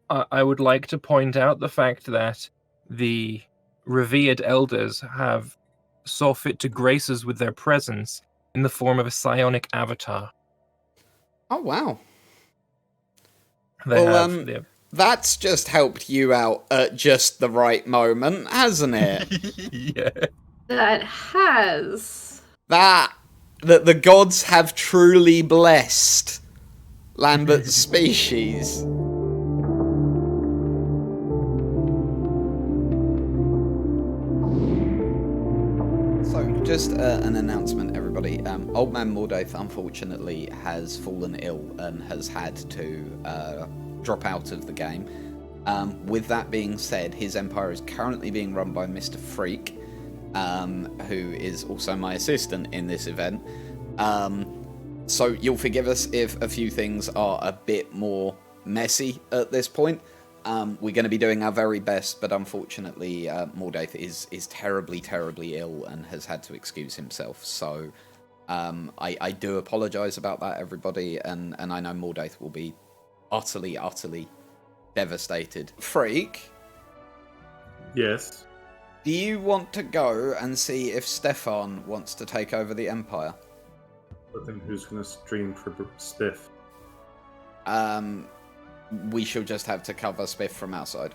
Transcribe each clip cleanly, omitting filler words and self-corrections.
I would like to point out the fact that the revered elders have saw fit to grace us with their presence in the form of a psionic avatar. Oh, wow. They Well, have that's just helped you out at just the right moment, hasn't it? yeah. That has. That the gods have truly blessed Lambert's species. So, just an announcement, everybody. Old Man Mordaith, unfortunately, has fallen ill and has had to drop out of the game. With that being said, his empire is currently being run by Mr. Freak, who is also my assistant in this event. So you'll forgive us if a few things are a bit more messy at this point. We're going to be doing our very best, but unfortunately, Mordaith is terribly, terribly ill and has had to excuse himself. So I do apologise about that, everybody, and I know Mordaith will be utterly, utterly devastated. Freak? Yes. Do you want to go and see if Stefan wants to take over the Empire? I think who's going to stream for Spiff? We shall just have to cover Spiff from outside.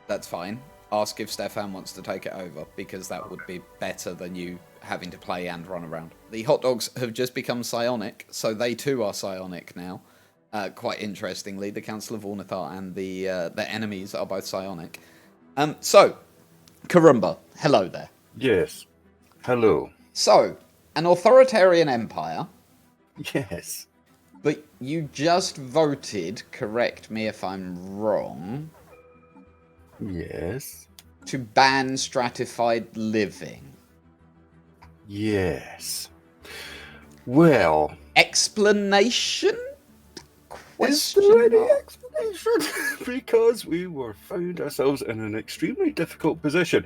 That's fine. Ask if Stefan wants to take it over, because that would be better than you having to play and run around. The hot dogs have just become psionic, so they too are psionic now. Quite interestingly, the Council of Ornithar and the enemies are both psionic. So, Karumba, hello there. Yes. Hello. So, an authoritarian empire, Yes. but you just voted, correct me if I'm wrong, Yes. to ban stratified living. Yes. Well, Explanation? is there any explanation? Because we found ourselves in an extremely difficult position.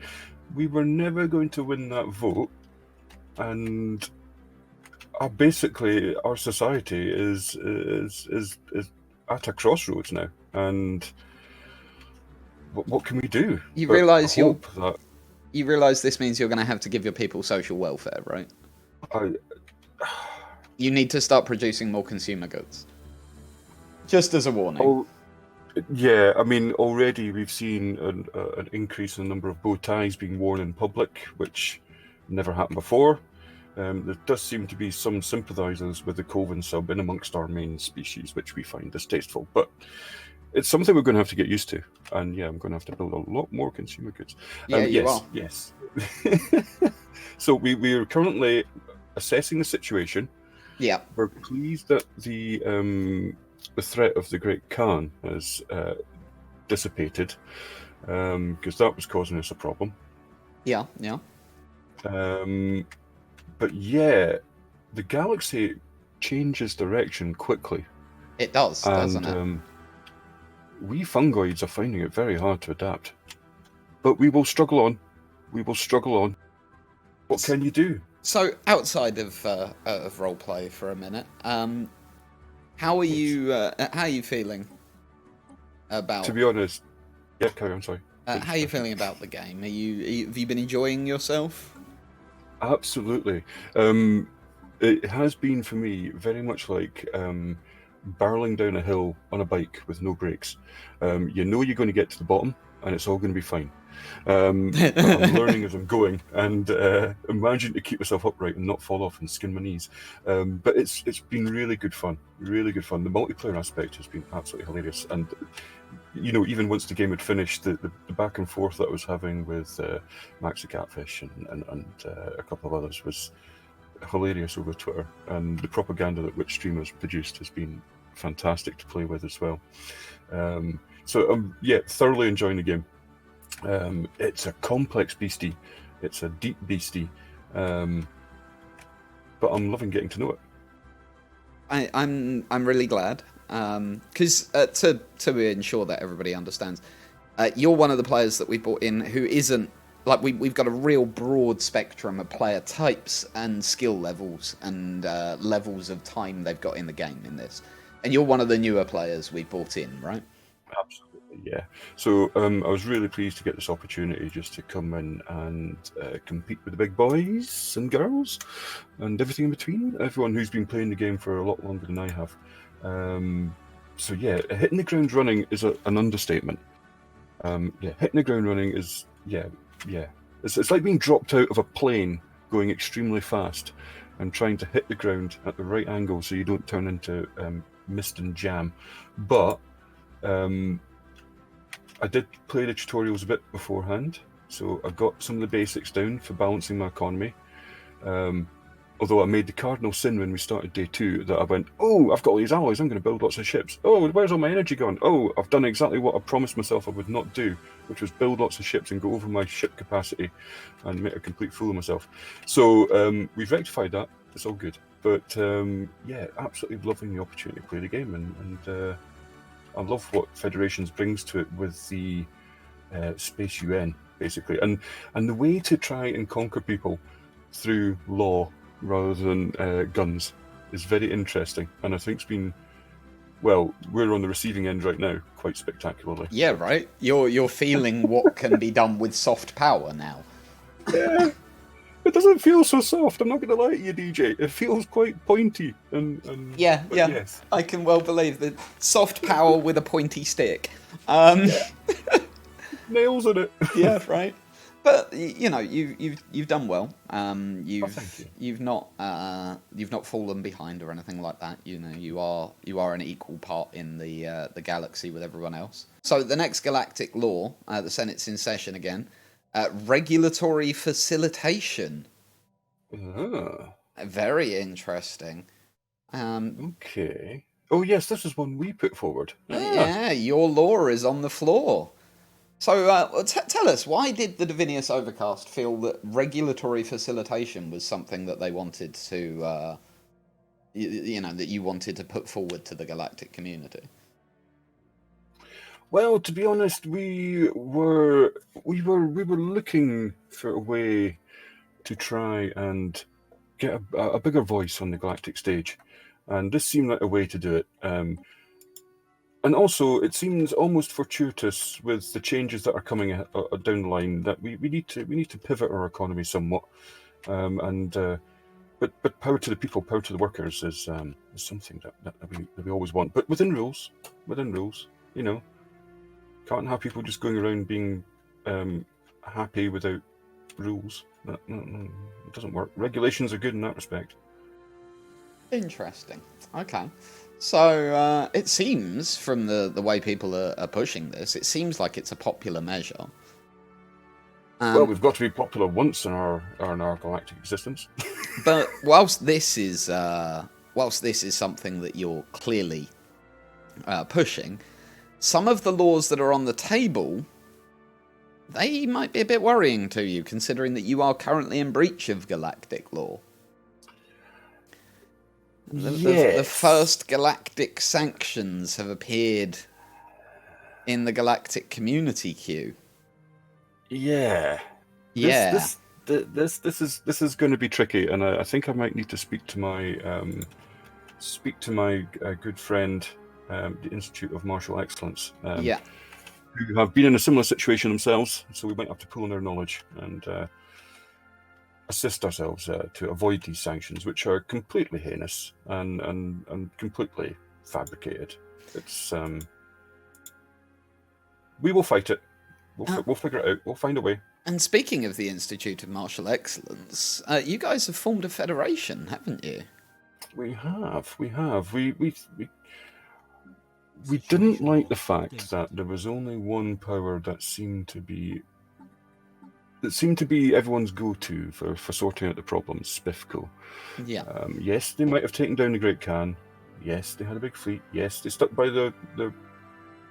We were never going to win that vote, and basically our society is at a crossroads now. And what can we do? You but realise hope that you realise this means you're going to have to give your people social welfare, right? You need to start producing more consumer goods. Just as a warning. Oh, yeah, I mean, already we've seen an increase in the number of bow ties being worn in public, which never happened before. There does seem to be some sympathisers with the Coven sub in amongst our main species, which we find distasteful. But it's something we're going to have to get used to. And yeah, I'm going to have to build a lot more consumer goods. Yeah, you are. Yes. So we are currently assessing the situation. Yeah. We're pleased that the threat of the Great Khan has dissipated, because that was causing us a problem. Yeah. But yeah, the galaxy changes direction quickly. It does, doesn't it? We fungoids are finding it very hard to adapt. But we will struggle on. What can you do? So, outside of roleplay for a minute, how are you feeling about? To be honest, yeah, carry on. Sorry. How are you feeling about the game? Have you been enjoying yourself? Absolutely. It has been for me very much like barreling down a hill on a bike with no brakes. You know you're going to get to the bottom, and it's all going to be fine. I'm learning as I'm going, and I'm managing to keep myself upright and not fall off and skin my knees. But it's been really good fun. The multiplayer aspect has been absolutely hilarious, and you know, even once the game had finished, the back and forth that I was having with Max the Catfish and a couple of others was hilarious over Twitter, and the propaganda that Witch streamers produced has been fantastic to play with as well. So I'm thoroughly enjoying the game. It's a complex beastie, it's a deep beastie, but I'm loving getting to know it. I'm really glad, because to ensure that everybody understands, you're one of the players that we brought in who isn't like we've got a real broad spectrum of player types and skill levels and levels of time they've got in the game in this. And you're one of the newer players we brought in, right? Absolutely, yeah. So I was really pleased to get this opportunity just to come in and compete with the big boys and girls and everything in between. Everyone who's been playing the game for a lot longer than I have. So yeah, hitting the ground running is an understatement. Hitting the ground running is yeah. It's like being dropped out of a plane going extremely fast and trying to hit the ground at the right angle so you don't turn into mist and jam. But I did play the tutorials a bit beforehand, so I got some of the basics down for balancing my economy. Although I made the cardinal sin when we started day 2 that I went, oh, I've got all these alloys, I'm going to build lots of ships. Oh, where's all my energy gone? Oh, I've done exactly what I promised myself I would not do, which was build lots of ships and go over my ship capacity and make a complete fool of myself. So we've rectified that. It's all good. But yeah, absolutely loving the opportunity to play the game, and I love what Federations brings to it with the Space UN, basically. And the way to try and conquer people through law rather than guns is very interesting, and I think it's been, well, we're on the receiving end right now, quite spectacularly. Yeah, right. You're feeling what can be done with soft power now. Yeah, it doesn't feel so soft. I'm not going to lie to you, DJ. It feels quite pointy, and yeah. Yes. I can well believe that soft power with a pointy stick. Nails in it. Yeah, right. But you know, you've done well. Thank you. You've not fallen behind or anything like that. You know, you are an equal part in the galaxy with everyone else. So the next galactic law, the Senate's in session again. Regulatory facilitation. Very interesting. Okay. Oh yes, this is one we put forward. Yeah, your law is on the floor. So tell us, why did the Divinius Overcast feel that regulatory facilitation was something that they wanted to, that you wanted to put forward to the galactic community? Well, to be honest, we were looking for a way to try and get a bigger voice on the galactic stage, and this seemed like a way to do it. And also, it seems almost fortuitous with the changes that are coming down the line that we need to pivot our economy somewhat. But power to the people, power to the workers is something that we always want. But within rules, you know, can't have people just going around being happy without rules. No, it doesn't work. Regulations are good in that respect. Interesting. Okay. So it seems, from the way people are pushing this, it seems like it's a popular measure. Well, we've got to be popular once in our galactic existence. But whilst this is something that you're clearly pushing, some of the laws that are on the table, they might be a bit worrying to you, considering that you are currently in breach of galactic law. The first galactic sanctions have appeared in the galactic community queue. Yeah. This is going to be tricky, and I think I might need to speak to my good friend, the Institute of Martial Excellence. Who have been in a similar situation themselves, so we might have to pull on their knowledge and assist ourselves to avoid these sanctions, which are completely heinous and completely fabricated. It's we will fight it. We'll figure it out. We'll find a way. And speaking of the Institute of Martial Excellence, you guys have formed a federation, haven't you? We have. We didn't like the fact that there was only one power that seemed to be everyone's go-to for sorting out the problems, Spiffco. Yeah. Yes, they might have taken down the Great Khan. Yes, they had a big fleet. Yes, they stuck by the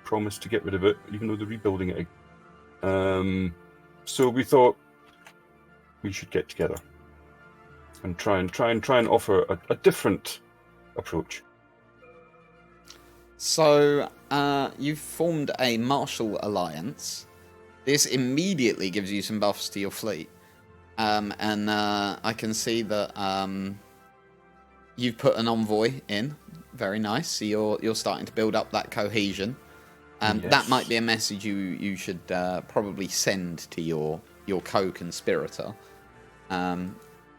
promise to get rid of it, even though they're rebuilding it. So we thought we should get together and try and offer a different approach. So you've formed a martial alliance. This immediately gives you some buffs to your fleet. And I can see that you've put an envoy in, very nice. So you're starting to build up that cohesion. That Yes. might be a message you should probably send to your co-conspirator.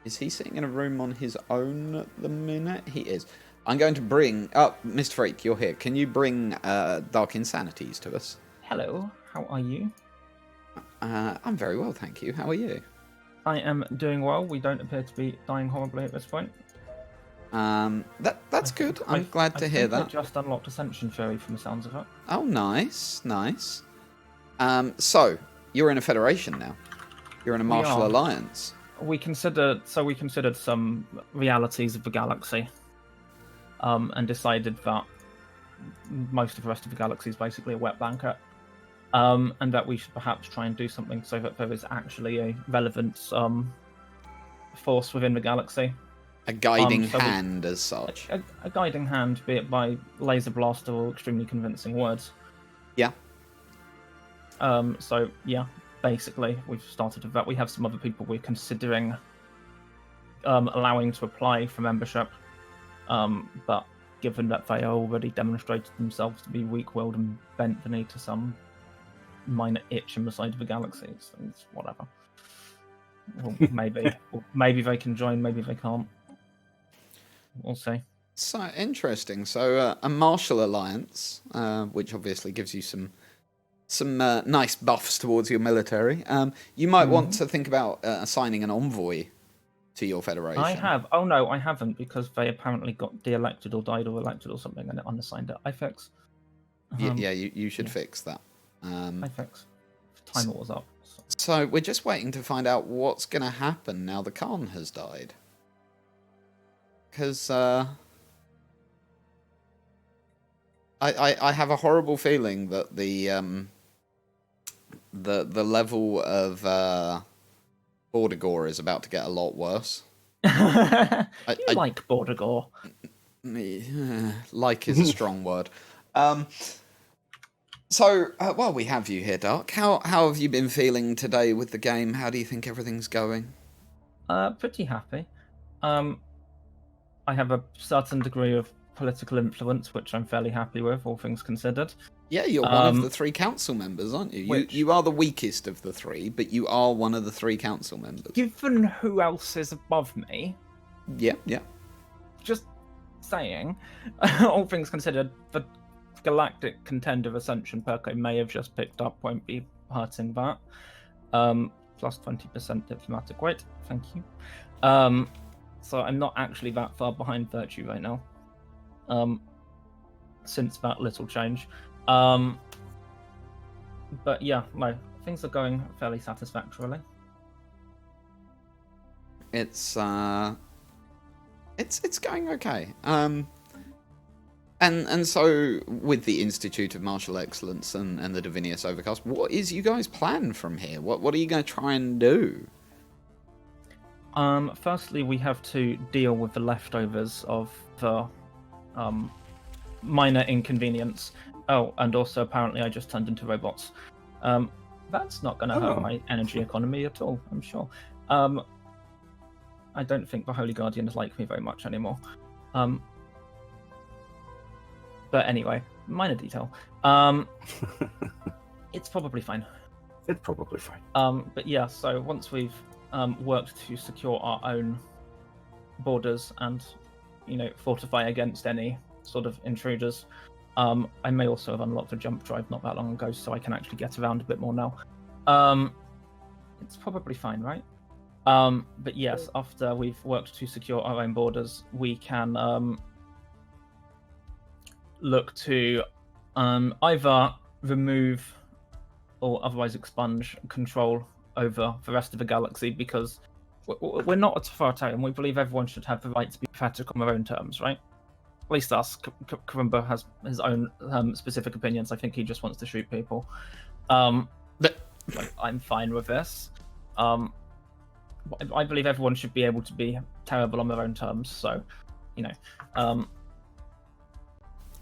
Is he sitting in a room on his own at the minute? He is. I'm going to bring... Oh, Mr. Freak, you're here. Can you bring Dark Insanities to us? Hello, how are you? I'm very well, thank you. How are you? I am doing well. We don't appear to be dying horribly at this point. That's good. I'm glad to hear that. I just unlocked Ascension Fury from the sounds of it. Oh, nice, nice. So you're in a federation now. You're in a martial alliance. We considered some realities of the galaxy, and decided that most of the rest of the galaxy is basically a wet blanket, and that we should perhaps try and do something so that there is actually a relevant force within the galaxy. A guiding hand, as such. A guiding hand, be it by laser blaster or extremely convincing words. Yeah. So yeah, basically we've started with that. We have some other people we're considering allowing to apply for membership, but given that they are already demonstrated themselves to be weak-willed and bent the knee to some minor itch in the side of the galaxy, so it's whatever. Well, maybe they can join, maybe they can't. We'll see. So interesting. So a martial alliance, which obviously gives you some nice buffs towards your military. You might want to think about assigning an envoy to your federation. I have. Oh no, I haven't, because they apparently got de-elected or died or elected or something, and it unassigned it. I fix. Yeah, you should fix that. I fix. Time was up. So we're just waiting to find out what's going to happen now the Khan has died. Because I have a horrible feeling that the level of border gore is about to get a lot worse. I like border gore. Like is a strong word. So while we have you here, Dark, how have you been feeling today with the game? How do you think everything's going? Pretty happy. I have a certain degree of political influence, which I'm fairly happy with, all things considered. Yeah, you're one of the 3 council members, aren't you? You are the weakest of the 3, but you are one of the 3 council members. Given who else is above me... Yeah. Just saying, all things considered, the Galactic Contender Ascension perk I may have just picked up won't be hurting that. Plus 20% diplomatic weight, thank you. So I'm not actually that far behind Virtue right now. Since that little change. But yeah, no, things are going fairly satisfactorily. It's going okay. And so with the Institute of Martial Excellence and the Divinius Overcast, what is you guys' plan from here? What are you going to try and do? Firstly, we have to deal with the leftovers of the minor inconvenience. Oh, and also apparently I just turned into robots. That's not going to hurt my energy economy at all, I'm sure. I don't think the Holy Guardians like me very much anymore. But anyway, minor detail. It's probably fine. It's probably fine. But yeah, so once we've worked to secure our own borders and, fortify against any sort of intruders, I may also have unlocked a jump drive not that long ago, so I can actually get around a bit more now. It's probably fine, right? But yes, after we've worked to secure our own borders, we can look to either remove or otherwise expunge control over the rest of the galaxy, because we're not authoritarian. We believe everyone should have the right to be pathetic on their own terms, right? At least us. Karumba has his own specific opinions. I think he just wants to shoot people. I'm fine with this. I believe everyone should be able to be terrible on their own terms, so,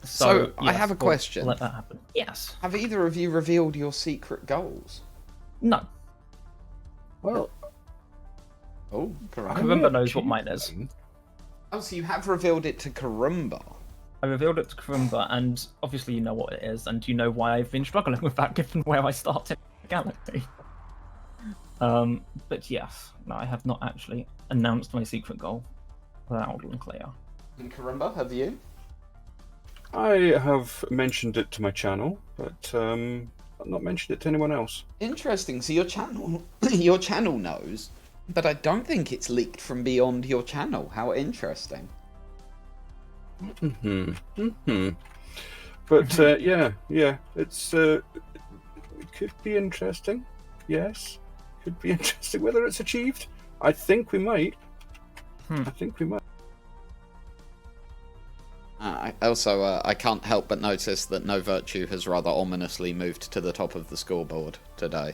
So, yes, I have a question. We'll let that happen. Yes. Have either of you revealed your secret goals? No. Well, Oh, Karumba. Karumba knows what mine is. Oh, so you have revealed it to Karumba. I revealed it to Karumba, and obviously you know what it is, and you know why I've been struggling with that given where I started the galaxy. But yes, no, I have not actually announced my secret goal loud and clear. And Karumba, have you? I have mentioned it to my channel, but I've not mentioned it to anyone else. Interesting. So your channel knows, but I don't think it's leaked from beyond your channel. How interesting. But yeah, it's it could be interesting. Yes, could be interesting. Whether it's achieved, I think we might. I think we might. I can't help but notice that No Virtue has rather ominously moved to the top of the scoreboard today.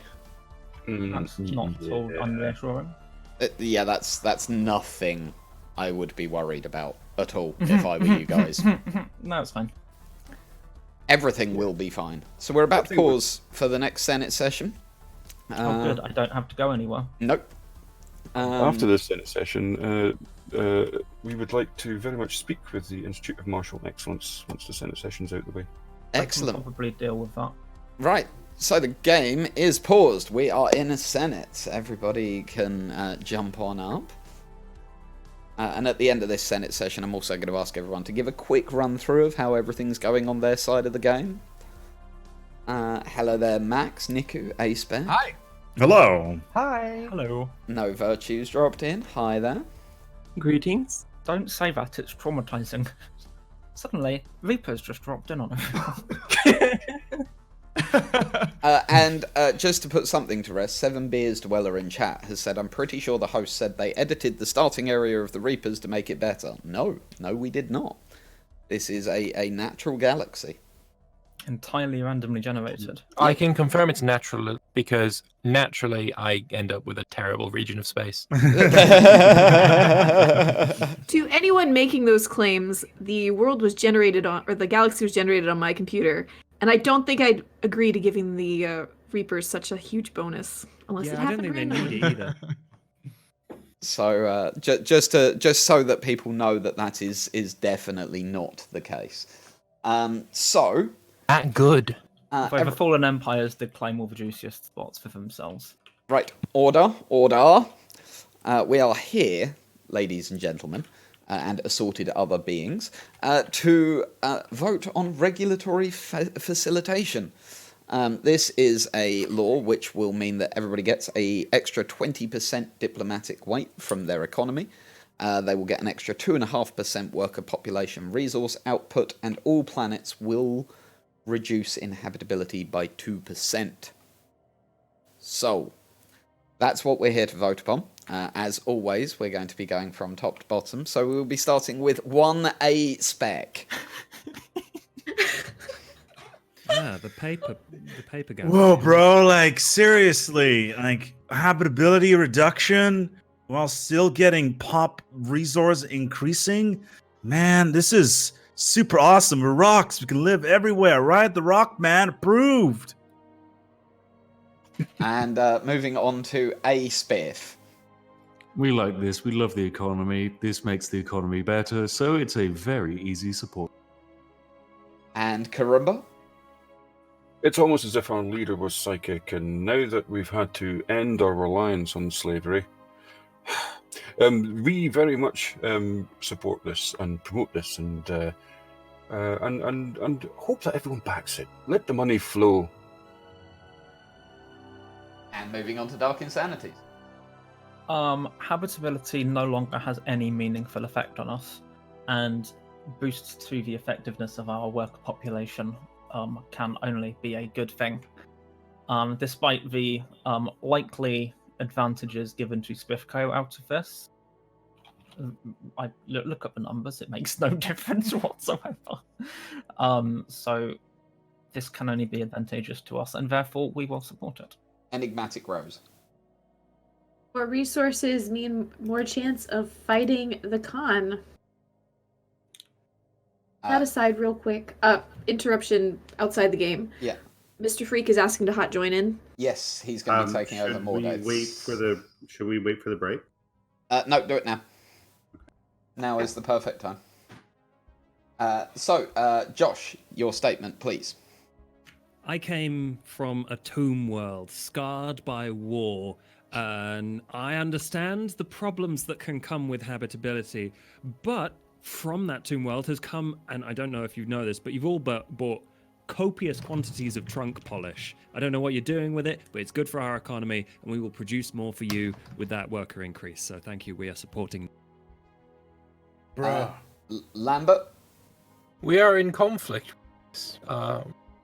That's not at all unreassuring. Yeah, that's nothing I would be worried about at all if I were you guys. No, it's fine. Everything will be fine. So we're about to pause for the next Senate session. Oh, good. I don't have to go anywhere. Nope. After this Senate session, we would like to very much speak with the Institute of Martial Excellence once the Senate session's out of the way. Excellent. I can probably deal with that. Right. So the game is paused. We are in a Senate. Everybody can jump on up. And at the end of this Senate session, I'm also going to ask everyone to give a quick run through of how everything's going on their side of the game. Hello there, Max, Niku, Acebear. Hi. Hello. Hi. Hello. No Virtues dropped in. Hi there. Greetings. Don't say that, it's traumatizing. Suddenly, Reaper's just dropped in on everyone. And just to put something to rest, 7 Beers Dweller in chat has said, I'm pretty sure the host said they edited the starting area of the Reapers to make it better. No, we did not. This is a natural galaxy. Entirely randomly generated. I can confirm it's natural because naturally I end up with a terrible region of space. To anyone making those claims, the world was generated on, or the galaxy was generated on my computer, and I don't think I'd agree to giving the Reapers such a huge bonus unless it happened randomly. either. So just so that people know that is definitely not the case. So. That good. If the fallen empires did claim all the juiciest spots for themselves. Right, order. We are here, ladies and gentlemen, and assorted other beings, to vote on regulatory facilitation. This is a law which will mean that everybody gets an extra 20% diplomatic weight from their economy. They will get an extra 2.5% worker population resource output, and all planets will reduce inhabitability by 2%. So, that's what we're here to vote upon. As always, we're going to be going from top to bottom, so we'll be starting with 1A spec. Yeah, the paper guy. Whoa, bro, like, seriously, like, habitability reduction while still getting pop resource increasing? Man, this is super awesome. We're rocks. We can live everywhere, right? The Rock Man approved. And moving on to A spiff. We like this. We love the economy. This makes the economy better, so it's a very easy support. And Karumba? It's almost as if our leader was psychic, and now that we've had to end our reliance on slavery, we very much support this and promote this, and hope that everyone backs it. Let the money flow. And moving on to Dark Insanities. Habitability no longer has any meaningful effect on us, and boosts to the effectiveness of our worker population can only be a good thing. Despite the likely advantages given to Spiffco out of this, I look up the numbers, it makes no difference whatsoever. So this can only be advantageous to us, and therefore we will support it. Enigmatic Rose. More resources mean more chance of fighting the Khan. That aside, real quick. Interruption outside the game. Yeah. Mr. Freak is asking to hot join in. Yes, he's going to be taking over more days. Should we wait for the break? No, do it now. Now is the perfect time. Josh, your statement, please. I came from a tomb world, scarred by war, and I understand the problems that can come with habitability. But from that tomb world has come, and I don't know if you know this, but you've all bought copious quantities of trunk polish. I don't know what you're doing with it, but it's good for our economy, and we will produce more for you with that worker increase. So thank you. We are supporting. Lambert? We are in conflict.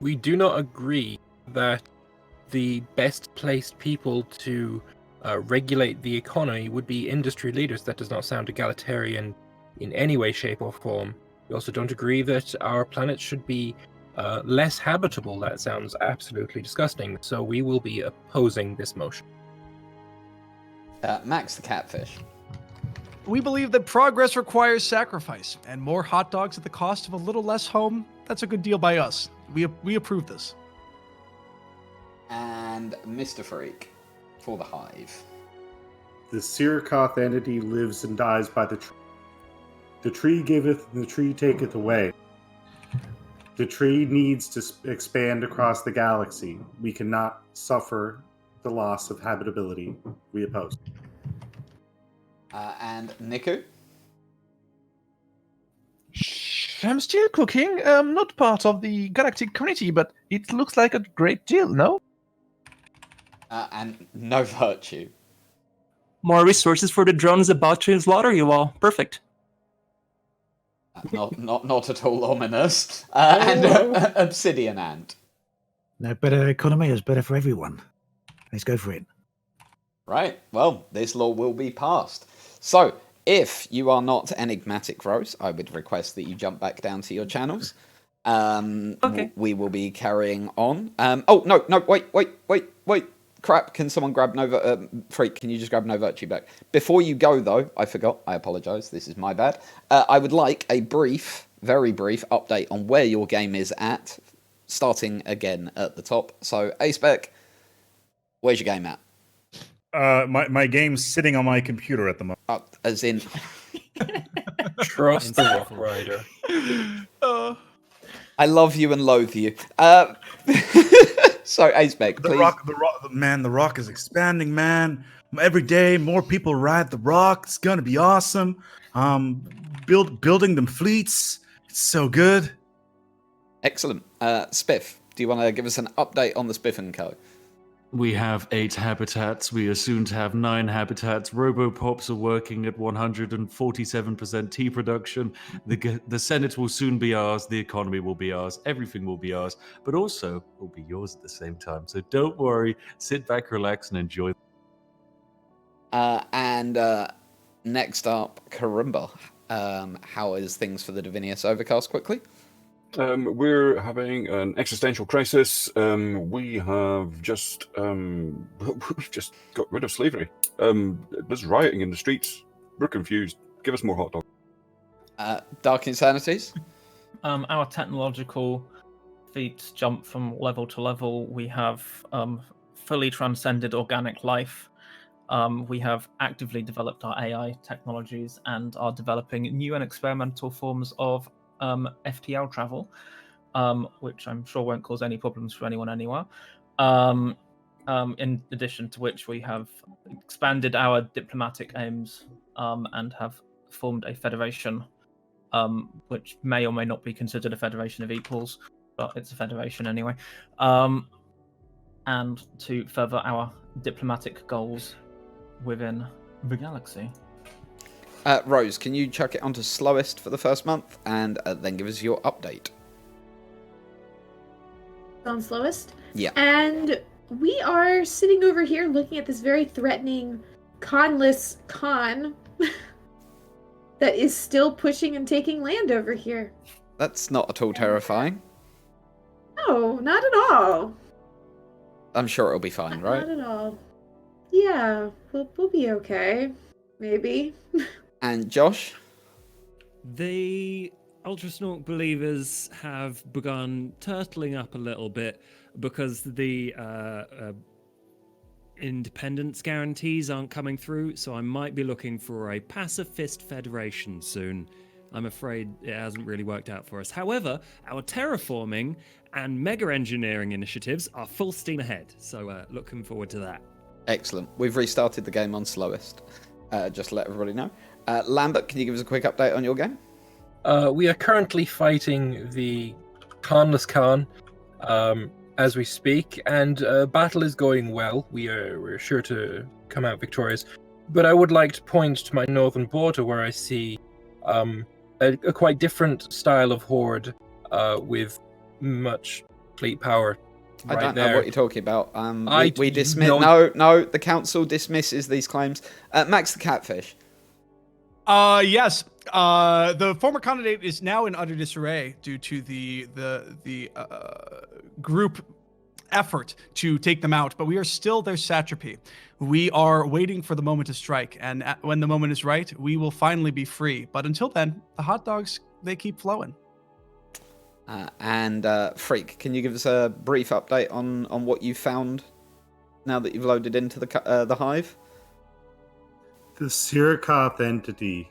We do not agree that the best placed people to regulate the economy would be industry leaders. That does not sound egalitarian in any way, shape, or form. We also don't agree that our planet should be less habitable. That sounds absolutely disgusting. So we will be opposing this motion. Max the Catfish. We believe that progress requires sacrifice, and more hot dogs at the cost of a little less home, that's a good deal by us. We approve this. And Mr. Freak for the Hive. The Sirakoth entity lives and dies by the tree. The tree giveth, and the tree taketh away. The tree needs to expand across the galaxy. We cannot suffer the loss of habitability. We oppose. And Niku? I'm still cooking. I'm not part of the galactic community, but it looks like a great deal, no? And No Virtue. More resources for the drones about to slaughter you all. Perfect. Not at all ominous. And Obsidian Ant. No better economy is better for everyone. Let's go for it. Right. Well, this law will be passed. So, if you are not enigmatic Rose, I would request that you jump back down to your channels. Okay. We will be carrying on. No, wait. Crap, can someone grab Freak, can you just grab No Virtue back? Before you go, though, I forgot. I apologise. This is my bad. I would like a very brief update on where your game is at, starting again at the top. So, Acebeck, where's your game at? My game's sitting on my computer at the moment. As in... Trust the Rock Rider. I love you and loathe you. So, Acebeck, please. The rock is expanding, man. Every day, more people ride the rock. It's gonna be awesome. Building them fleets. It's so good. Excellent. Spiff, do you want to give us an update on the Spiff & Co? We have 8 habitats. We are soon to have 9 habitats. Robopops are working at 147% tea production. The Senate will soon be ours. The economy will be ours. Everything will be ours. But also, will be yours at the same time. So don't worry. Sit back, relax, and enjoy. Next up, Karimba. How is things for the Divinius Overcast quickly? We're having an existential crisis. We have just we've just got rid of slavery. There's rioting in the streets. We're confused. Give us more hot dogs. Dark Insanities. Our technological feats jump from level to level. We have fully transcended organic life. We have actively developed our AI technologies and are developing new and experimental forms of FTL travel, which I'm sure won't cause any problems for anyone anywhere. In addition to which, we have expanded our diplomatic aims and have formed a federation, which may or may not be considered a federation of equals, but it's a federation anyway. And to further our diplomatic goals within the galaxy. Rose, can you chuck it onto slowest for the first month and then give us your update? On slowest? Yeah. And we are sitting over here looking at this very threatening conless con that is still pushing and taking land over here. That's not at all terrifying. No, not at all. I'm sure it'll be fine, right? Not at all. Yeah, we'll be okay. Maybe. And Josh? The Ultrasonic believers have begun turtling up a little bit because the independence guarantees aren't coming through, so I might be looking for a pacifist federation soon. I'm afraid it hasn't really worked out for us. However, our terraforming and mega engineering initiatives are full steam ahead. So looking forward to that. Excellent. We've restarted the game on slowest. Just to let everybody know. Lambert, can you give us a quick update on your game? We are currently fighting the Khanless Khan as we speak, and battle is going well. We're sure to come out victorious. But I would like to point to my northern border where I see a quite different style of horde with much fleet power. I don't know what you're talking about. We dismiss. No. No, the council dismisses these claims. Max the Catfish. Yes. The former candidate is now in utter disarray due to the group effort to take them out, but we are still their satrapy. We are waiting for the moment to strike, and when the moment is right, we will finally be free. But until then, the hot dogs, they keep flowing. And Freak, can you give us a brief update on what you found now that you've loaded into the hive? The Sirakoth entity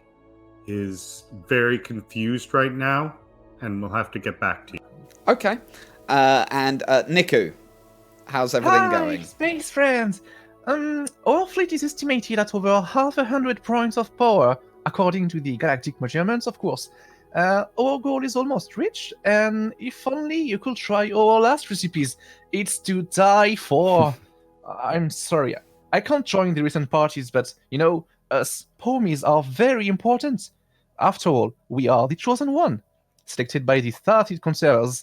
is very confused right now, and we'll have to get back to you. Okay. And Niku, how's everything going? Space friends! Our fleet is estimated at over 500 points of power, according to the galactic measurements, of course. Our goal is almost reached, and if only you could try our last recipes. It's to die for. I'm sorry, I can't join the recent parties, but, us Pomies are very important. After all, we are the chosen one, selected by the 30 conservators.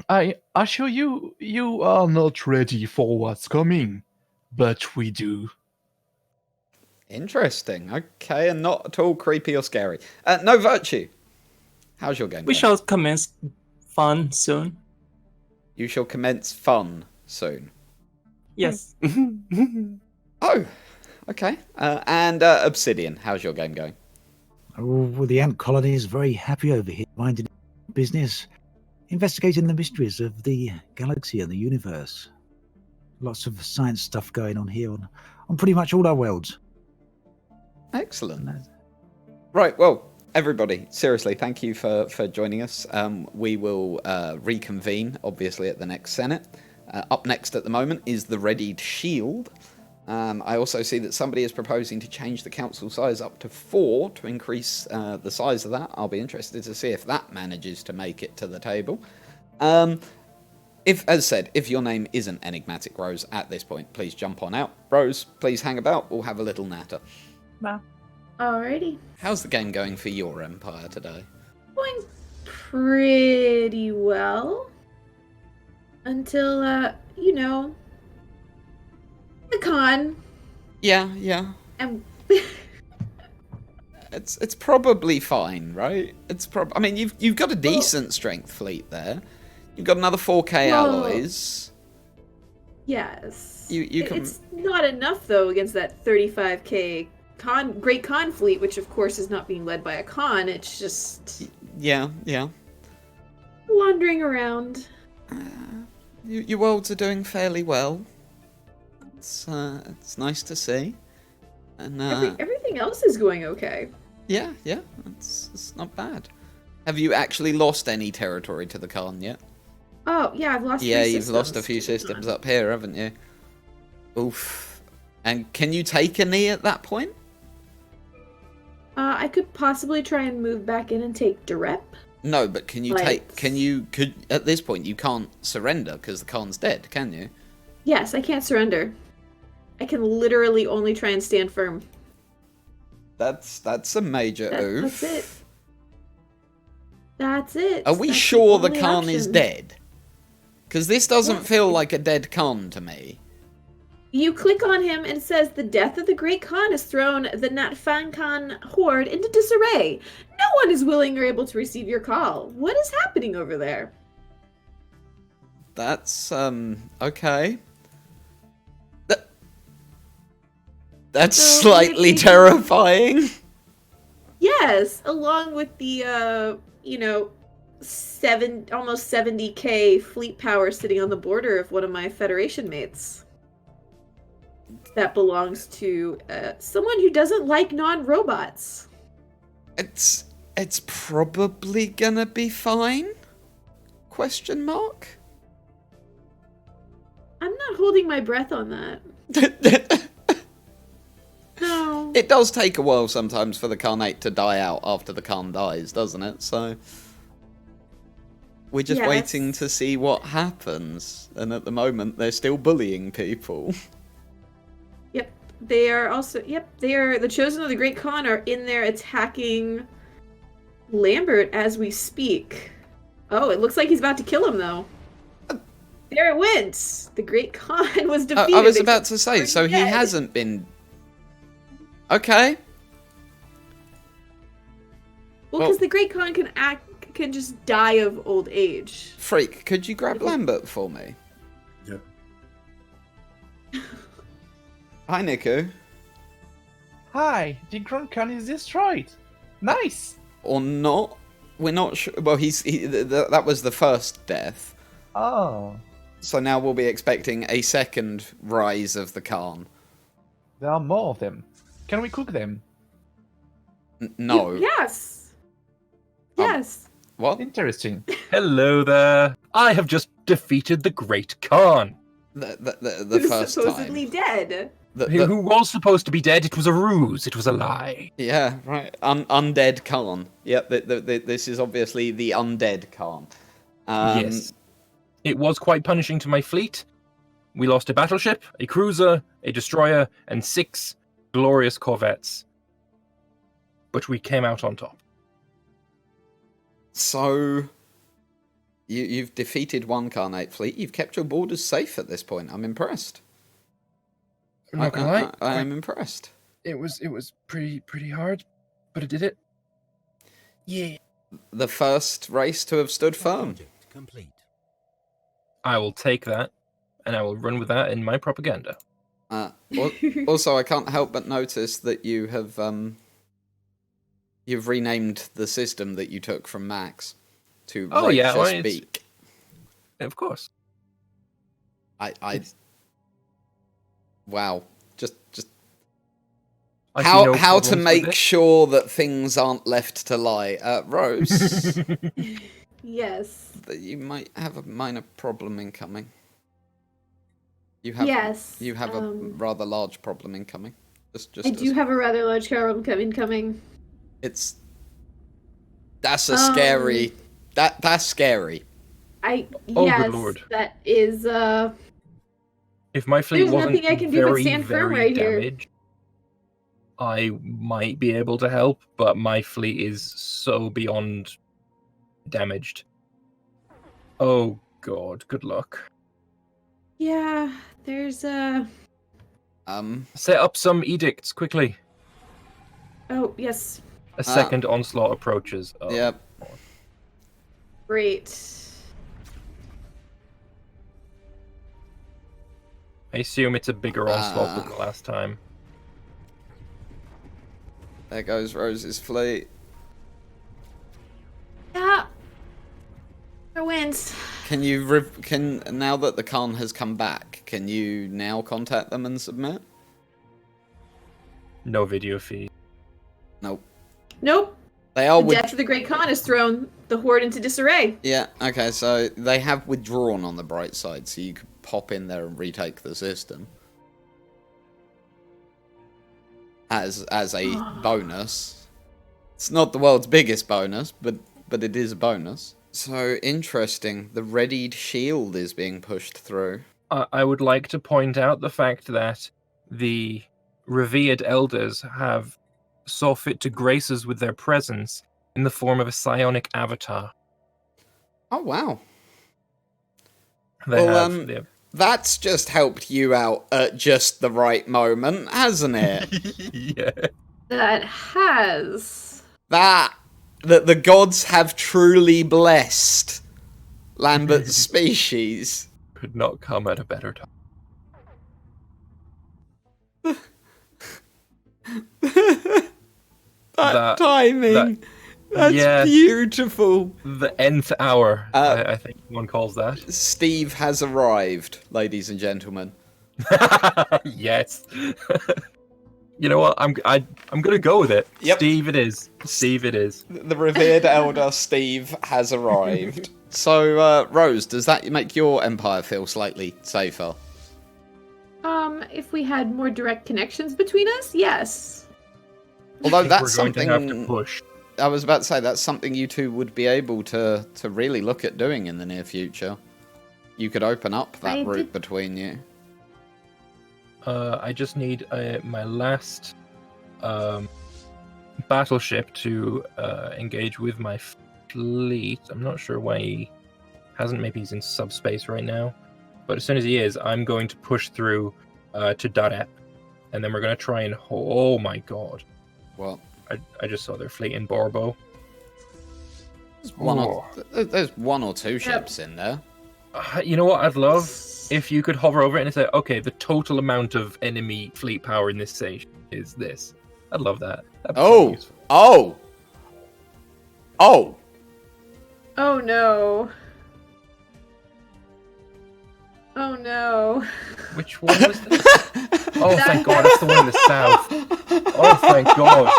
I assure you, you are not ready for what's coming, but we do. Interesting. Okay, and not at all creepy or scary. No Virtue. How's your game? We shall commence fun soon. You shall commence fun soon. Yes. Oh, okay. And Obsidian, how's your game going? Oh, well, the ant colony is very happy over here, minding business, investigating the mysteries of the galaxy and the universe. Lots of science stuff going on here on pretty much all our worlds. Excellent. Right, well, everybody, seriously, thank you for joining us. We will reconvene, obviously, at the next Senate. Up next at the moment is the Readied Shield. I also see that somebody is proposing to change the council size up to 4 to increase the size of that. I'll be interested to see if that manages to make it to the table. As said, if your name isn't Enigmatic Rose at this point, please jump on out. Rose, please hang about. We'll have a little natter. Wow. Alrighty. How's the game going for your empire today? Going pretty well. Until, the con. Yeah. And it's probably fine, right? I mean, you've got a decent strength fleet there. You've got another 4K alloys. Yes. You can. It's not enough though against that 35K Great Khan fleet, which of course is not being led by a Khan. It's just Yeah. wandering around. Your worlds are doing fairly well. It's nice to see. And Everything else is going okay. yeah, it's not bad. Have you actually lost any territory to the Khan yet? Oh yeah, I've lost. Yeah, 3 you've lost a systems. few systems up here, haven't you? Oof. And can you take a knee at that point? I could possibly try and move back in and take Direp. No, but can you could at this point you can't surrender because the Khan's dead, can you? Yes, I can't surrender. I can literally only try and stand firm. That's a major oof. That's it. That's it. Are we That's sure the only Khan is option. dead? Because this doesn't Yes. feel like a dead Khan to me. You click on him and it says the death of the Great Khan has thrown the Natfan Khan horde into disarray. No one is willing or able to receive your call. What is happening over there? That's okay. That's So slightly maybe- terrifying. Yes, along with the almost 70K fleet power sitting on the border of one of my Federation mates. That belongs to someone who doesn't like non-robots. It's probably gonna be fine? Question mark? I'm not holding my breath on that. No. It does take a while sometimes for the Carnate to die out after the Khan dies, doesn't it? So we're just waiting to see what happens. And at the moment, they're still bullying people. Yep. They are also, they are, the Chosen of the Great Khan are in there attacking Lambert as we speak. Oh, it looks like he's about to kill him, though. There it went! The Great Khan was defeated. I was about to say, so he hasn't been... Okay. Well, because the Great Khan can just die of old age. Freak, could you grab Lambert for me? Yep. Hi, Niku. Hi, the Grand Khan is destroyed. Nice. Or not? We're not sure. Well, that was the first death. Oh. So now we'll be expecting a second rise of the Khan. There are more of them. Can we cook them? No. Yes. Yes. What? Interesting. Hello there. I have just defeated the Great Khan. The Who's first supposedly time. dead. Who was supposed to be dead? It was a ruse. It was a lie. Yeah, right. Undead Khan. Yep, this is obviously the undead Khan. Yes. It was quite punishing to my fleet. We lost a battleship, a cruiser, a destroyer, and 6 glorious corvettes. But we came out on top. So, you've defeated one Carnate fleet. You've kept your borders safe at this point. I'm impressed. I'm not gonna lie. I am impressed. It was pretty hard, but I did it. Yeah. The first race to have stood firm. Complete. I will take that, and I will run with that in my propaganda. Also, I can't help but notice that you have you've renamed the system that you took from Max to Righteous Beak. Of course. Wow. Just I see no how to problems with make it. sure that things aren't left to lie. Rose, Yes. you might have a minor problem incoming. You have a rather large problem incoming. I do have a rather large problem incoming. That's a scary. That's scary. Oh, yes, good lord. That is If my fleet There's wasn't nothing I can do but very, stand firm very right here. damaged, I might be able to help, but my fleet is so beyond damaged. Oh god, good luck. Yeah, there's Set up some edicts quickly. Oh, yes. A second onslaught approaches. Oh. Yep. Great. I assume it's a bigger onslaught than the last time. There goes Rose's fleet. Yeah. It wins. Can you now that the Khan has come back, can you now contact them and submit? No video feed. Nope. Nope. They are The death of the Great Khan has thrown the Horde into disarray. Yeah, okay, so they have withdrawn on the bright side, so you could pop in there and retake the system. As a bonus. It's not the world's biggest bonus, but it is a bonus. So, interesting. The readied shield is being pushed through. I would like to point out the fact that the revered elders have saw fit to grace us with their presence in the form of a psionic avatar. Oh, wow. They that's just helped you out at just the right moment, hasn't it? Yeah. That has. That the gods have truly blessed Lambert's species. Could not come at a better time. that timing. That's beautiful. The nth hour, I think one calls that. Steve has arrived, ladies and gentlemen. Yes. You know what? I'm gonna go with it. Yep. Steve, it is. Steve, it is. The revered elder Steve has arrived. So, Rose, does that make your empire feel slightly safer? If we had more direct connections between us, yes. Although that's We're going something to have to push. I was about to say that's something you two would be able to really look at doing in the near future. You could open up that route between you. I just need my last battleship to engage with my fleet. I'm not sure why he hasn't. Maybe he's in subspace right now. But as soon as he is, I'm going to push through to Darep. And then we're going to try and... Oh my god. What? I just saw their fleet in Borbo. There's one or two ships in there. You know what I'd love? If you could hover over it and say, okay, the total amount of enemy fleet power in this station is this. I'd love that. Oh no. Oh no. Which one was this? Oh, thank God, it's the one in the south. Oh, thank God.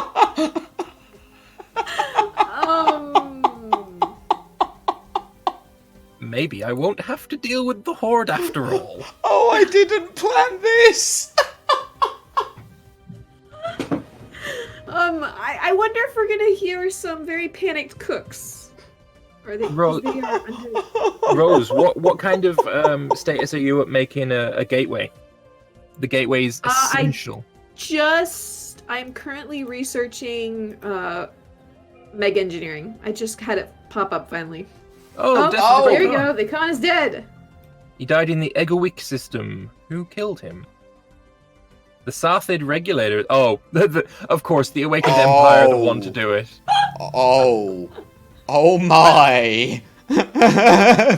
Maybe I won't have to deal with the Horde after all. Oh, I didn't plan this! I wonder if we're gonna hear some very panicked cooks. Or they, Rose, they are under... Rose, what kind of status are you at making a gateway? The gateway is essential. I'm currently researching Meg Engineering. I just had it pop up finally. Oh, there we go. The Khan is dead. He died in the Egowick system. Who killed him? The Sarthid regulator. Oh, of course, the Awakened Empire, the one to do it. Oh my!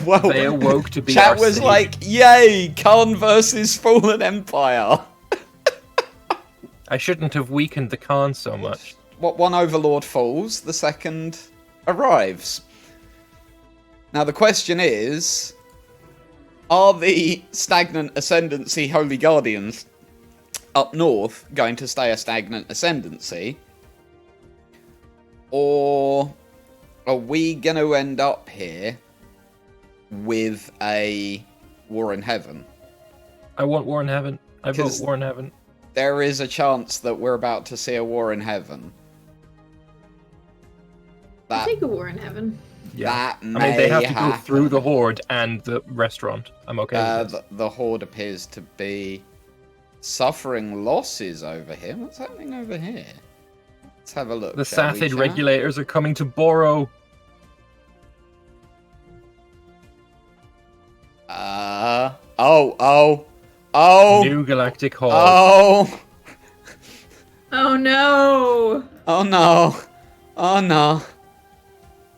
Well, they awoke to be. Chat was like, "Yay, Khan versus Fallen Empire." I shouldn't have weakened the Khan so much. What one overlord falls, the second arrives. Now the question is, are the stagnant ascendancy Holy Guardians up north going to stay a stagnant ascendancy? Or are we going to end up here with a war in heaven? I want war in heaven. I vote war in heaven. There is a chance that we're about to see a war in heaven. I'll take a war in heaven. Yeah. They have to go through the Horde and the restaurant. I'm okay with this. The Horde appears to be suffering losses over here. What's happening over here? Let's have a look. The Sathid regulators are coming to Boro. New Galactic Horde. Oh no. Oh no. Oh no.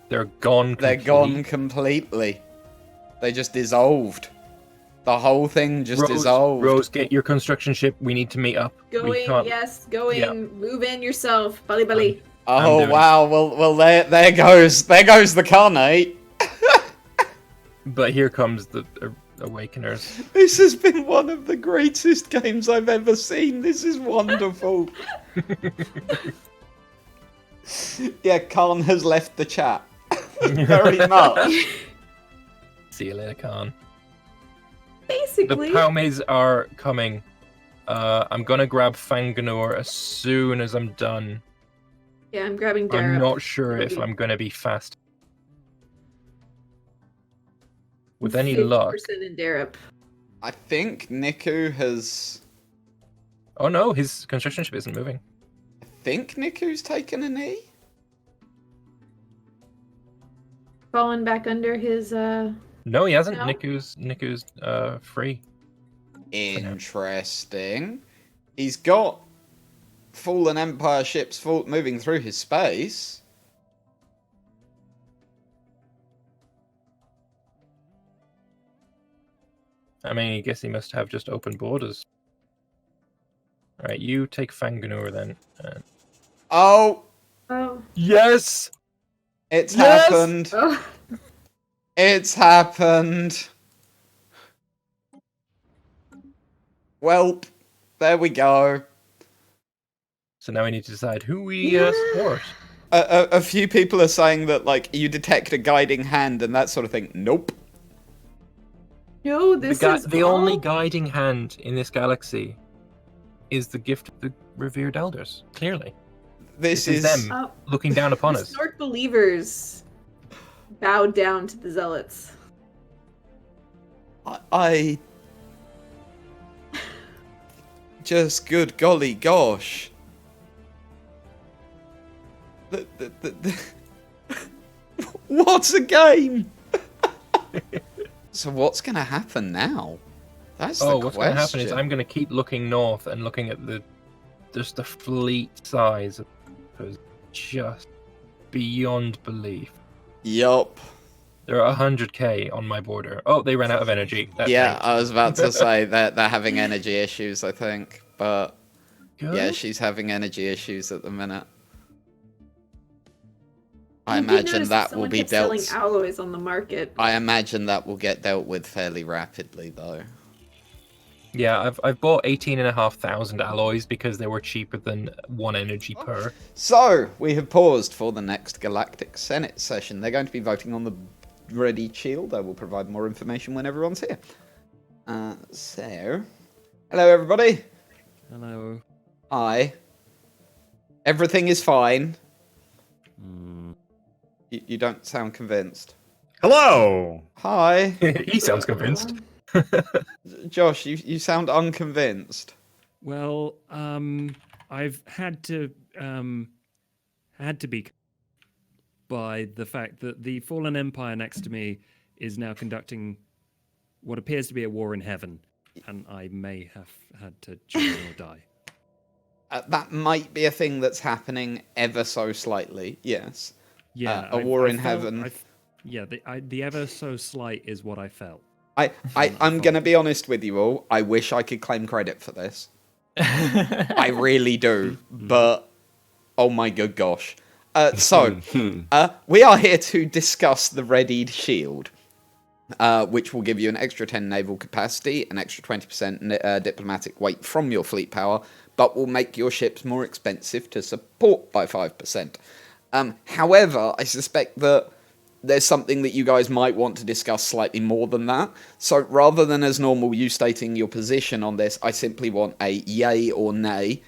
They're gone. They're gone completely. They just dissolved. The whole thing just dissolved. Rose, get your construction ship. We need to meet up. Going, yes, going. Yeah. Move in yourself, Bully Bully. Oh wow! Well, there goes the Khanate. But here comes the Awakeners. This has been one of the greatest games I've ever seen. This is wonderful. Yeah, Khan has left the chat. Very much. See you later, Khan. Basically. The Palmes are coming. I'm gonna grab Fanganor as soon as I'm done. Yeah, I'm grabbing Darep. I'm not sure if I'm gonna be fast. With any luck. 50% in Darep. I think Niku has... Oh no, his construction ship isn't moving. I think Niku's taken a knee? Fallen back under his, No, he hasn't. No? Niku's free. Interesting. He's got Fallen Empire ships moving through his space. I mean, I guess he must have just open borders. Alright, you take Fanganur then. Oh! Yes! It's happened. Oh. It's happened. Well, there we go. So now we need to decide who we support. A few people are saying that, like, you detect a guiding hand and that sort of thing. Nope. No, this is The only guiding hand in this galaxy is the gift of the revered elders. Clearly, This is them looking down upon the us. Snork believers bowed down to the zealots. I just good golly gosh. What's a game? So what's going to happen now? That's the what's going to happen is question. I'm going to keep looking north and looking at just the fleet size of is just beyond belief. Yup. There are 100k on my border. Oh, they ran out of energy. That's Yeah, right. I was about to say that they're having energy issues, I think. But yeah, Good. she's having energy issues at the minute. I You did imagine notice that will someone be kept dealt. selling alloys on the market. I imagine that will get dealt with fairly rapidly, though. Yeah, I've bought 18,500 alloys because they were cheaper than 1 energy per. So, we have paused for the next Galactic Senate session. They're going to be voting on the Ready Shield. I will provide more information when everyone's here. So, hello everybody. Hello. Hi. Everything is fine. You don't sound convinced. Hello. Hi. He sounds convinced. Josh, you sound unconvinced. Well, I've had to be by the fact that the fallen empire next to me is now conducting what appears to be a war in heaven, and I may have had to join or die. That might be a thing that's happening ever so slightly. Yes. Yeah, a war in heaven. The ever so slight is what I felt. I'm going to be honest with you all. I wish I could claim credit for this. I really do. But, oh my good gosh. So, we are here to discuss the Readied Shield, which will give you an extra 10 naval capacity, an extra 20% diplomatic weight from your fleet power, but will make your ships more expensive to support by 5%. However, I suspect that there's something that you guys might want to discuss slightly more than that. So rather than as normal you stating your position on this, I simply want a yay or nay,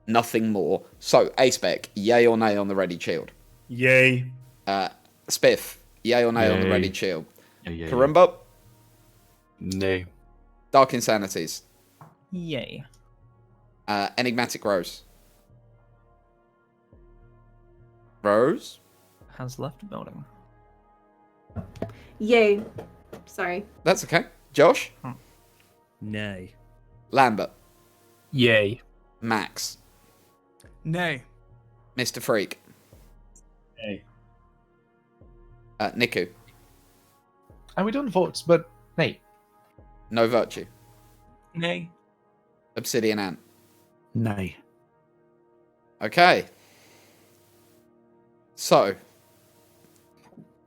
nothing more. So, A-Spec, yay or nay on the Ready Shield? Yay. Spiff, yay or nay on the Yay. Ready Shield? Yeah. Karumba, Nay. Dark Insanities, Yay. Enigmatic Rose. Rose? Has left the building. Yay. Sorry. That's okay. Josh? Nay. Lambert? Yay. Max? Nay. Mr. Freak? Nay. Niku? And we don't vote, but nay. No Virtue? Nay. Obsidian Ant? Nay. Okay. So,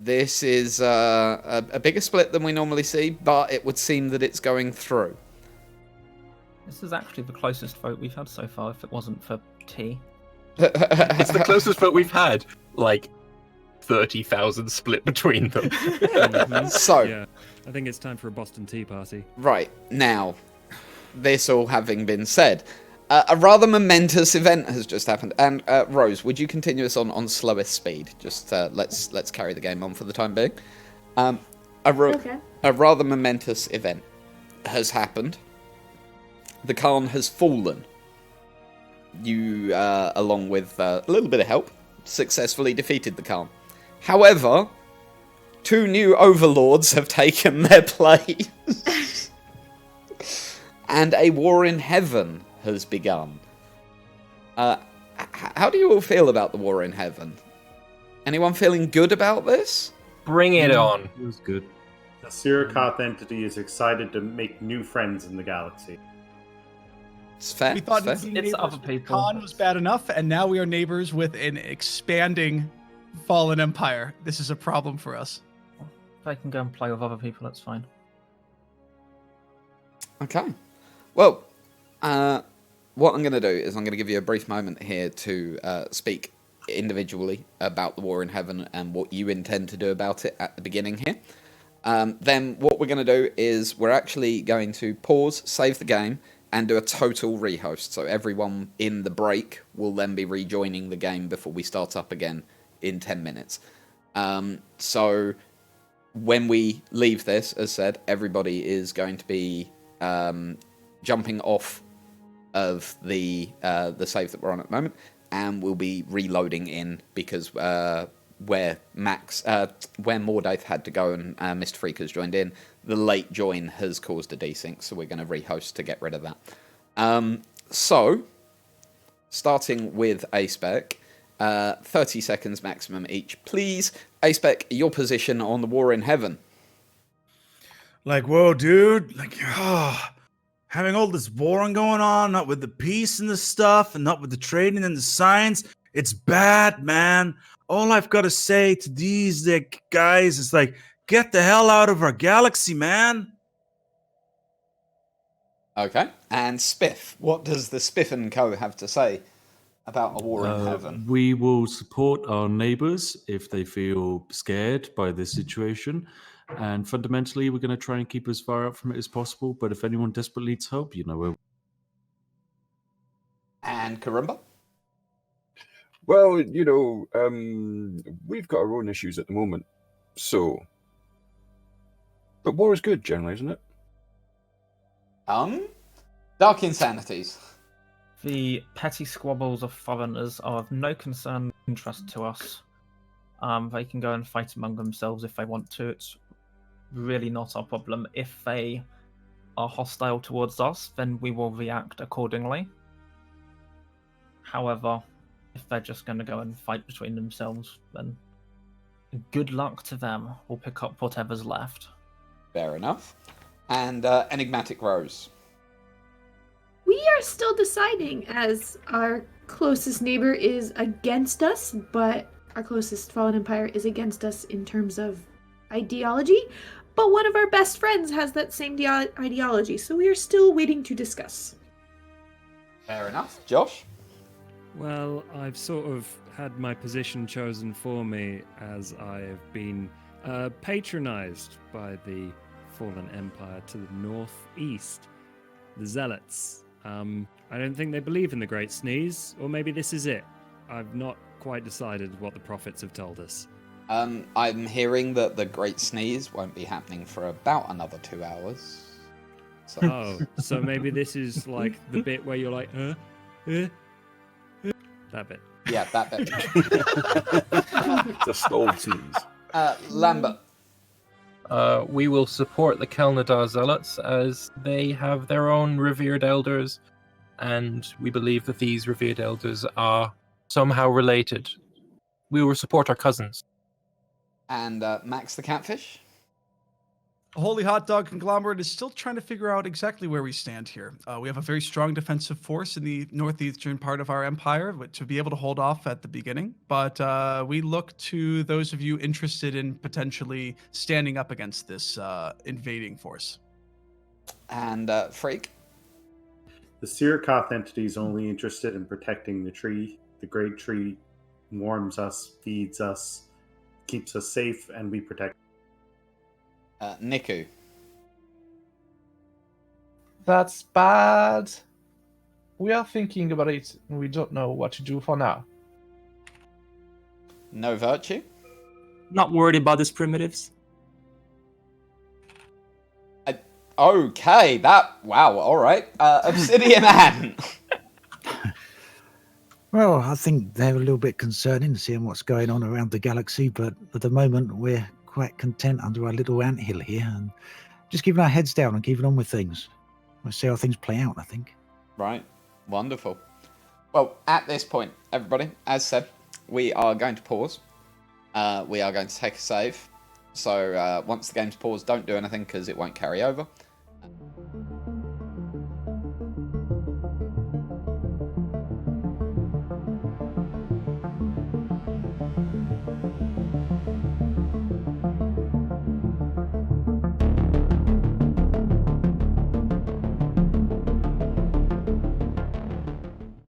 this is a bigger split than we normally see, but it would seem that it's going through. This is actually the closest vote we've had so far, if it wasn't for tea. It's the closest vote we've had. Like 30,000 split between them. So, Yeah, I think it's time for a Boston Tea Party. right, now, this all having been said, a rather momentous event has just happened. And, Rose, would you continue us on slowest speed? Just let's carry the game on for the time being. Okay. A rather momentous event has happened. The Khan has fallen. You, along with a little bit of help, successfully defeated the Khan. However, 2 new overlords have taken their place. And a war in heaven has begun. How do you all feel about the war in heaven? Anyone feeling good about this? Bring it on. It was good. The Sirakoth entity is excited to make new friends in the galaxy. It's fair. We thought it's fair. being It's neighbors other with people. Khan was bad enough, and now we are neighbors with an expanding fallen empire. This is a problem for us. If I can go and play with other people, that's fine. Okay. Well, what I'm going to do is I'm going to give you a brief moment here to speak individually about the War in Heaven and what you intend to do about it at the beginning here. Then what we're going to do is we're actually going to pause, save the game, and do a total rehost. So everyone in the break will then be rejoining the game before we start up again in 10 minutes. So when we leave this, as said, everybody is going to be jumping off of the save that we're on at the moment, and we'll be reloading in because where Mordaith had to go and Mr. Freak has joined in, the late join has caused a desync, so we're going to rehost to get rid of that. So, starting with A-Spec, 30 seconds maximum each, please. A-Spec, your position on the War in Heaven. Like, whoa, dude. Like, having all this warring going on, not with the peace and the stuff, and not with the trading and the science. It's bad, man. All I've got to say to these guys is like, get the hell out of our galaxy, man. Okay. And Spiff, what does the Spiff and Co. have to say about a War in Heaven? We will support our neighbors if they feel scared by this situation. And fundamentally, we're going to try and keep as far out from it as possible. But if anyone desperately needs help, you know where. And Karumba? Well, you know, we've got our own issues at the moment. So. But war is good, generally, isn't it? Dark Insanities. The petty squabbles of foreigners are of no concern or interest to us. They can go and fight among themselves if they want to. It's really not our problem. If they are hostile towards us, then we will react accordingly. However, if they're just going to go and fight between themselves, then good luck to them. We'll pick up whatever's left. Fair enough. And Enigmatic Rose. We are still deciding, as our closest neighbor is against us, but our closest fallen empire is against us in terms of ideology. But one of our best friends has that same ideology, so we are still waiting to discuss. Fair enough. Josh? Well, I've sort of had my position chosen for me as I have been patronized by the fallen empire to the northeast, the Zealots. I don't think they believe in the Great Sneeze, or maybe this is it. I've not quite decided what the prophets have told us. I'm hearing that the Great Sneeze won't be happening for about another 2 hours. So. Oh, so maybe this is like the bit where you're like, that bit. Yeah, that bit. The stalled sneeze. Lambert. We will support the Kelnadar Zealots as they have their own revered elders, and we believe that these revered elders are somehow related. We will support our cousins. And Max the Catfish? Holy Hot Dog Conglomerate is still trying to figure out exactly where we stand here. We have a very strong defensive force in the northeastern part of our empire to be able to hold off at the beginning. But we look to those of you interested in potentially standing up against this invading force. And Freak? The Sirikoth entity is only interested in protecting the tree. The great tree warms us, feeds us, keeps us safe, and we protect. Niku. That's bad. We are thinking about it, and we don't know what to do for now. No Virtue? Not worried about these primitives. Okay, wow, alright. Obsidian Ant. Well, I think they're a little bit concerning seeing what's going on around the galaxy, but at the moment we're quite content under our little anthill here and just keeping our heads down and keeping on with things. We'll see how things play out, I think. Right, wonderful. Well, at this point, everybody, as said, we are going to pause. We are going to take a save. So once the game's paused, don't do anything because it won't carry over.